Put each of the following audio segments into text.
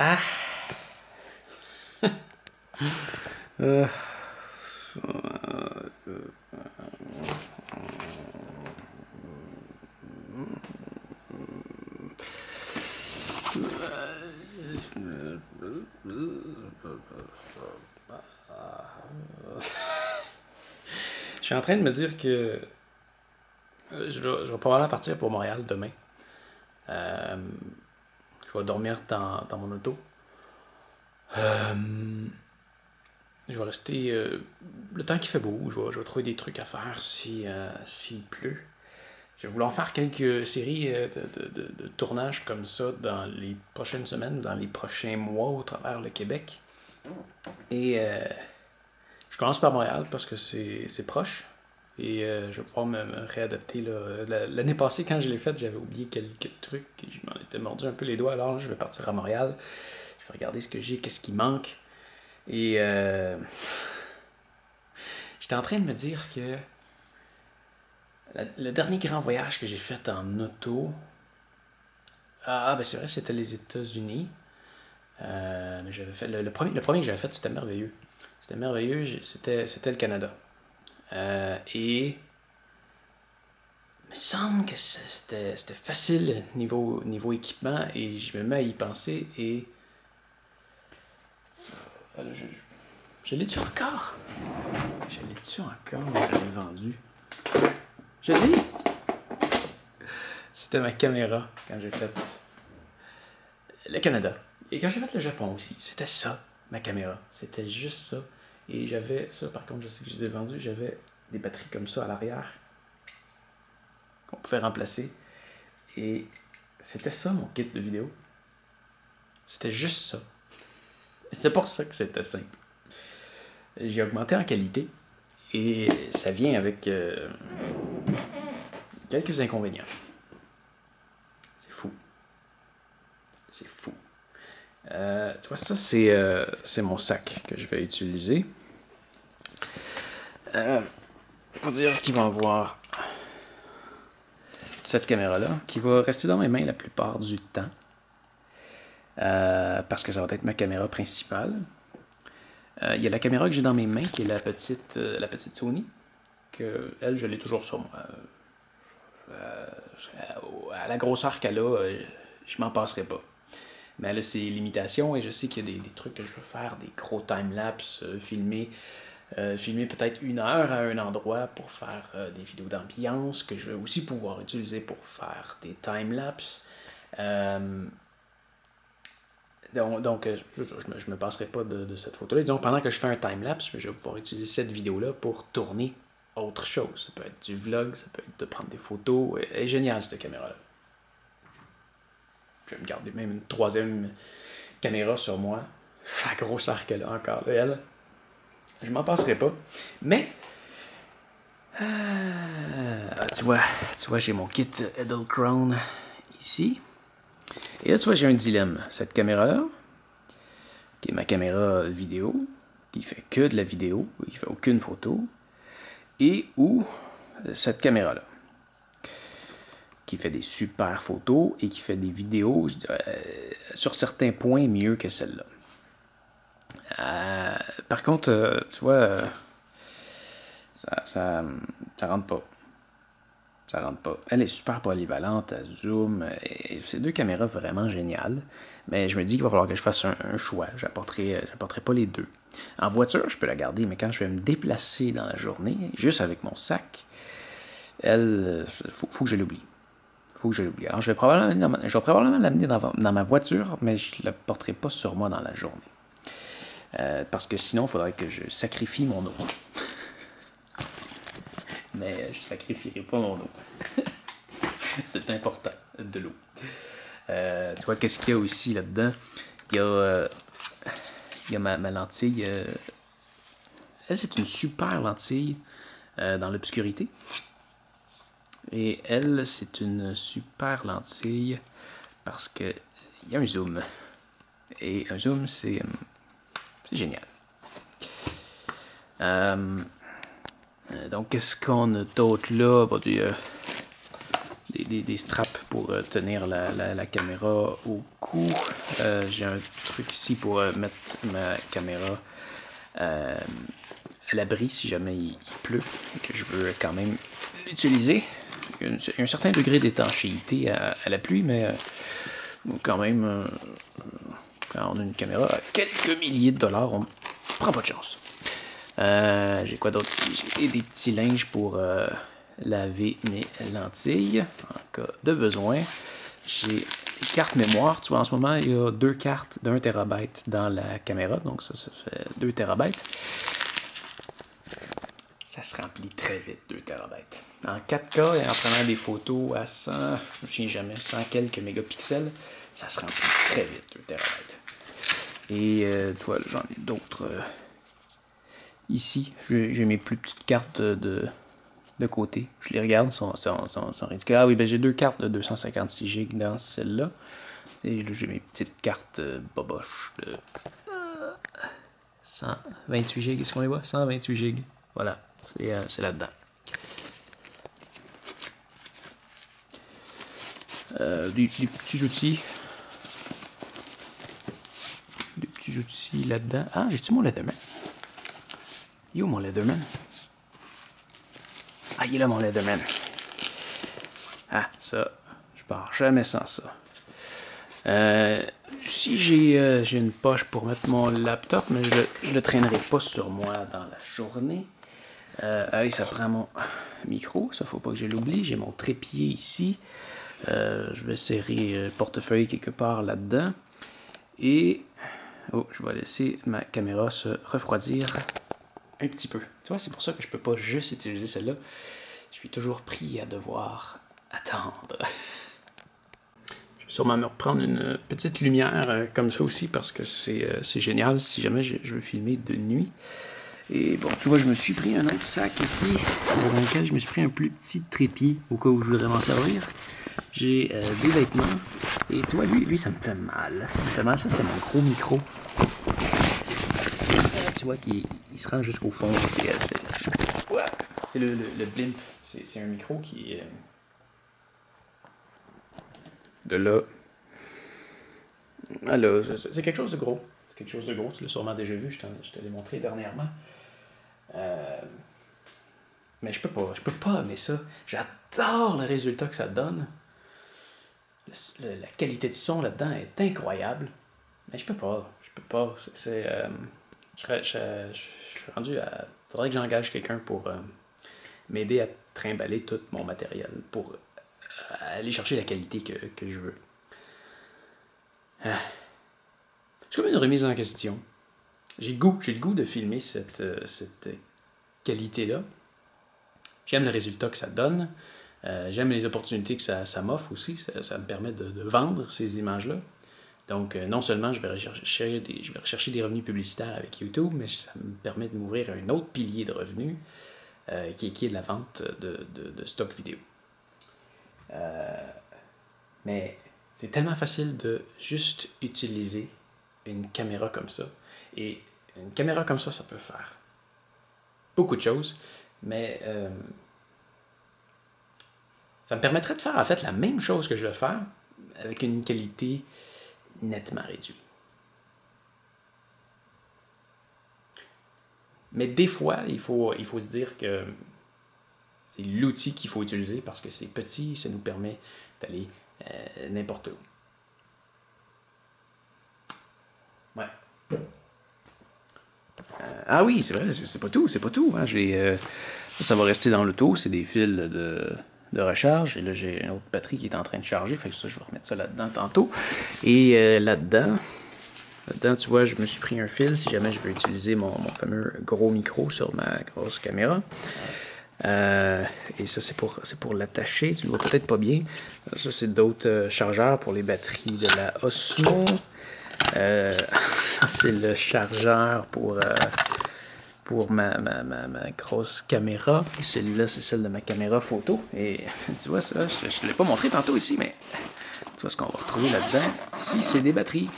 Ah! Euh, Je suis en train de me dire que je vais probablement partir pour Montréal demain. Euh, je vais dormir dans mon auto. Je vais rester le temps qu'il fait beau. Je vais trouver des trucs à faire s'il pleut. Je vais vouloir faire quelques séries de tournage comme ça dans les prochaines semaines, dans les prochains mois au travers le Québec. Et je commence par Montréal parce que c'est proche. Et je vais pouvoir me réadapter. L'année passée, quand je l'ai faite, j'avais oublié quelques trucs et je m'en étais mordu un peu les doigts. Alors là, je vais partir à Montréal. Je vais regarder ce que j'ai, qu'est-ce qui manque. Et j'étais en train de me dire que le dernier grand voyage que j'ai fait en auto, ben c'est vrai, c'était les États-Unis. Mais j'avais fait le premier que j'avais fait, c'était merveilleux. C'était merveilleux, c'était le Canada. Et il me semble que c'était facile niveau équipement et je me mets à y penser et je l'ai-tu encore? Je l'ai-tu encore? Je l'ai vendu. Je l'ai! C'était ma caméra quand j'ai fait le Canada. Et quand j'ai fait le Japon aussi, c'était ça, ma caméra. C'était juste ça. Et j'avais ça, par contre, je sais que je les ai vendus, j'avais des batteries comme ça à l'arrière qu'on pouvait remplacer. Et c'était ça mon kit de vidéo. C'était juste ça. C'est pour ça que c'était simple. J'ai augmenté en qualité et ça vient avec quelques inconvénients. C'est fou. C'est fou. Tu vois, ça, c'est mon sac que je vais utiliser. Faut dire qu'il va avoir cette caméra-là qui va rester dans mes mains la plupart du temps. Parce que ça va être ma caméra principale. Il y a la caméra que j'ai dans mes mains qui est la petite Sony. Que, elle, je l'ai toujours sur moi. À la grosseur qu'elle a, je m'en passerai pas. Mais elle a ses limitations et je sais qu'il y a des trucs que je veux faire, des gros time-lapse, filmer peut-être 1 heure à un endroit pour faire des vidéos d'ambiance que je vais aussi pouvoir utiliser pour faire des time-lapse. Donc je me passerai pas de cette photo-là. Disons, pendant que je fais un time-lapse, je vais pouvoir utiliser cette vidéo-là pour tourner autre chose. Ça peut être du vlog, ça peut être de prendre des photos. Elle est géniale, cette caméra-là. Je vais me garder même une 3e caméra sur moi. La grosseur qu'elle a encore, elle. Je m'en passerai pas. Mais, tu vois, j'ai mon kit Edelkrone ici. Et là, tu vois, j'ai un dilemme. Cette caméra-là, qui est ma caméra vidéo, qui fait que de la vidéo, qui fait aucune photo, et ou cette caméra-là, qui fait des super photos et qui fait des vidéos, je dirais, sur certains points mieux que celle-là. Par contre, tu vois, ça rentre pas. Ça rentre pas. Elle est super polyvalente, elle zoom. Et c'est 2 caméras vraiment géniales. Mais je me dis qu'il va falloir que je fasse un choix. J'apporterai pas les 2. En voiture, je peux la garder, mais quand je vais me déplacer dans la journée, juste avec mon sac, elle, faut que je l'oublie. Faut que je l'oublie. Alors, je vais probablement l'amener dans ma voiture, mais je ne la porterai pas sur moi dans la journée. Parce que sinon, il faudrait que je sacrifie mon eau. Mais je ne sacrifierai pas mon eau. C'est important, de l'eau. Tu vois, qu'est-ce qu'il y a aussi là-dedans? Il y a ma lentille. Elle, c'est une super lentille dans l'obscurité. Et elle, c'est une super lentille parce qu'il y a un zoom. Et un zoom, c'est génial. Donc, qu'est-ce qu'on a d'autre là? des straps pour tenir la caméra au cou. J'ai un truc ici pour mettre ma caméra à l'abri si jamais il pleut et que je veux quand même l'utiliser. Il y a un certain degré d'étanchéité à la pluie, mais quand même, quand on a une caméra à quelques milliers de dollars, on prend pas de chance. J'ai quoi d'autre ici? J'ai des petits linges pour laver mes lentilles en cas de besoin. J'ai des cartes mémoire. Tu vois, en ce moment, il y a 2 cartes d'1 TB dans la caméra. Donc ça fait 2 TB. Ça se remplit très vite, 2 TB. En 4K et en prenant des photos à 100, je ne sais jamais, 100 quelques mégapixels, ça se remplit très vite, 2 TB. Et tu vois, j'en ai d'autres. Ici, j'ai mes plus petites cartes de côté. Je les regarde, sont ridicules. Ah oui, ben j'ai 2 cartes de 256 Go dans celle-là. Et là, j'ai mes petites cartes boboches de 128 Go. Est-ce qu'on les voit? 128 Go. Voilà, c'est là-dedans. Des petits outils. Des petits outils là-dedans. Ah, j'ai-tu mon Leatherman? Il est où mon Leatherman? Ah, il est là mon Leatherman. Ah, ça, je pars jamais sans ça. Si j'ai une poche pour mettre mon laptop, mais je le traînerai pas sur moi dans la journée. Allez, ça prend mon micro, ça faut pas que je l'oublie. J'ai mon trépied ici. Je vais serrer le portefeuille quelque part là-dedans. Et je vais laisser ma caméra se refroidir un petit peu. Tu vois, c'est pour ça que je peux pas juste utiliser celle-là. Je suis toujours pris à devoir attendre. Je vais sûrement me reprendre une petite lumière comme ça aussi parce que c'est génial si jamais je veux filmer de nuit. Et bon, tu vois, je me suis pris un autre sac ici dans lequel je me suis pris un plus petit trépied au cas où je voudrais m'en servir. J'ai des vêtements. Et tu vois, lui, ça me fait mal. Ça me fait mal. Ça, c'est mon gros micro. Tu vois qu'il se rend jusqu'au fond. C'est le blimp. C'est un micro qui est de là. Ah là, c'est quelque chose de gros. C'est quelque chose de gros. Tu l'as sûrement déjà vu. Je te l'ai montré dernièrement. Mais je peux pas aimer ça. J'adore le résultat que ça donne. La qualité de son là-dedans est incroyable. Mais je peux pas. Je suis rendu à... Faudrait que j'engage quelqu'un pour m'aider à trimballer tout mon matériel pour aller chercher la qualité que je veux. C'est comme une remise en question. J'ai le goût de filmer cette qualité-là. J'aime le résultat que ça donne. J'aime les opportunités que ça m'offre aussi. Ça me permet de vendre ces images-là. Donc, non seulement je vais rechercher des revenus publicitaires avec YouTube, mais ça me permet de m'ouvrir un autre pilier de revenus qui est de la vente de stock vidéo. Mais c'est tellement facile de juste utiliser une caméra comme ça. Et une caméra comme ça peut faire beaucoup de choses, mais ça me permettrait de faire en fait la même chose que je vais faire avec une qualité nettement réduite. Mais des fois, il faut se dire que c'est l'outil qu'il faut utiliser parce que c'est petit, ça nous permet d'aller n'importe où. Ouais. Ah oui, c'est vrai, c'est pas tout, Hein. Ça va rester dans l'auto, c'est des fils de recharge. Et là, j'ai une autre batterie qui est en train de charger, fait que ça, je vais remettre ça là-dedans tantôt. Et là-dedans, tu vois, je me suis pris un fil si jamais je veux utiliser mon fameux gros micro sur ma grosse caméra. Et ça, c'est pour l'attacher. Tu le vois peut-être pas bien. Ça, c'est d'autres chargeurs pour les batteries de la Osmo. C'est le chargeur pour ma grosse caméra. Et celui-là, c'est celle de ma caméra photo. Et tu vois ça, je ne l'ai pas montré tantôt ici, mais tu vois ce qu'on va retrouver là-dedans. Ici, c'est des batteries.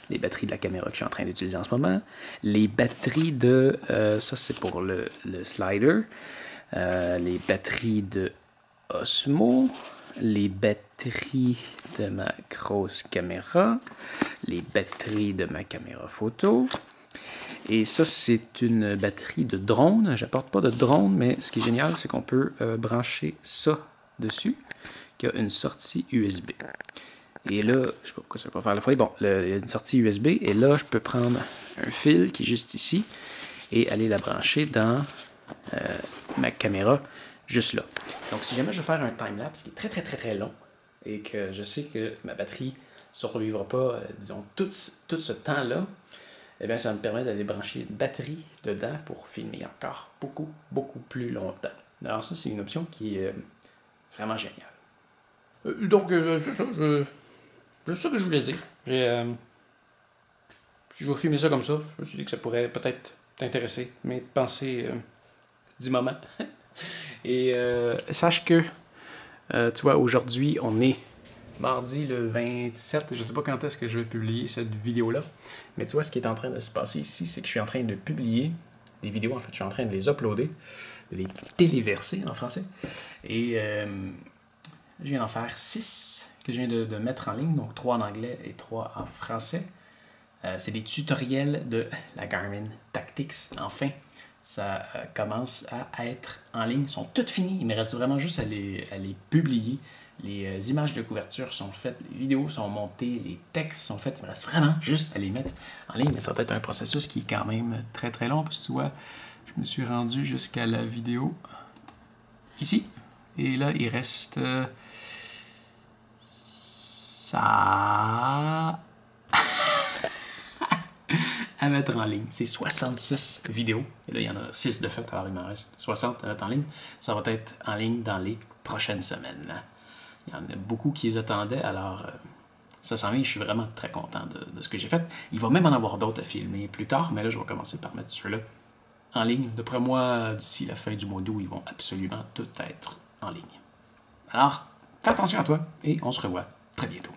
Les batteries de la caméra que je suis en train d'utiliser en ce moment. Les batteries de... ça, c'est pour le slider. Les batteries de Osmo, les batteries de ma grosse caméra, les batteries de ma caméra photo. Et ça, c'est une batterie de drone. J'apporte pas de drone, mais ce qui est génial, c'est qu'on peut brancher ça dessus, qui a une sortie USB. Et là, je sais pas pourquoi ça va pas faire la fois. Bon, il y a une sortie USB, et là, je peux prendre un fil qui est juste ici et aller la brancher dans ma caméra, juste là. Donc, si jamais je veux faire un time-lapse qui est très long, et que je sais que ma batterie ne survivra pas, disons, tout ce temps-là, eh bien, ça me permet d'aller brancher une batterie dedans pour filmer encore beaucoup plus longtemps. Alors ça, c'est une option qui est vraiment géniale. Donc, c'est ça, c'est ça que je voulais dire. Si je vais filmer ça comme ça, je me suis dit que ça pourrait peut-être t'intéresser, mais penser du moment. Et sache que, tu vois, aujourd'hui, on est mardi le 27, je ne sais pas quand est-ce que je vais publier cette vidéo-là, mais tu vois, ce qui est en train de se passer ici, c'est que je suis en train de publier des vidéos, en fait, je suis en train de les uploader, de les téléverser en français, et je viens d'en faire 6 que je viens de mettre en ligne, donc 3 en anglais et 3 en français. C'est des tutoriels de la Garmin Tactix, enfin. Ça commence à être en ligne. Ils sont toutes finies. Il me reste vraiment juste à les publier. Les images de couverture sont faites, les vidéos sont montées, les textes sont faits. Il me reste vraiment juste à les mettre en ligne. Mais ça va être un processus qui est quand même très long. Parce que tu vois, je me suis rendu jusqu'à la vidéo ici. Et là, il reste ça à mettre en ligne. C'est 66 vidéos. Et là, il y en a 6 de fait, alors il m'en reste 60 à mettre en ligne. Ça va être en ligne dans les prochaines semaines. Il y en a beaucoup qui les attendaient, alors ça s'en vient. Je suis vraiment très content de ce que j'ai fait. Il va même en avoir d'autres à filmer plus tard, mais là, je vais commencer par mettre ceux-là en ligne. D'après moi, d'ici la fin du mois d'août, ils vont absolument tous être en ligne. Alors, fais attention à toi et on se revoit très bientôt.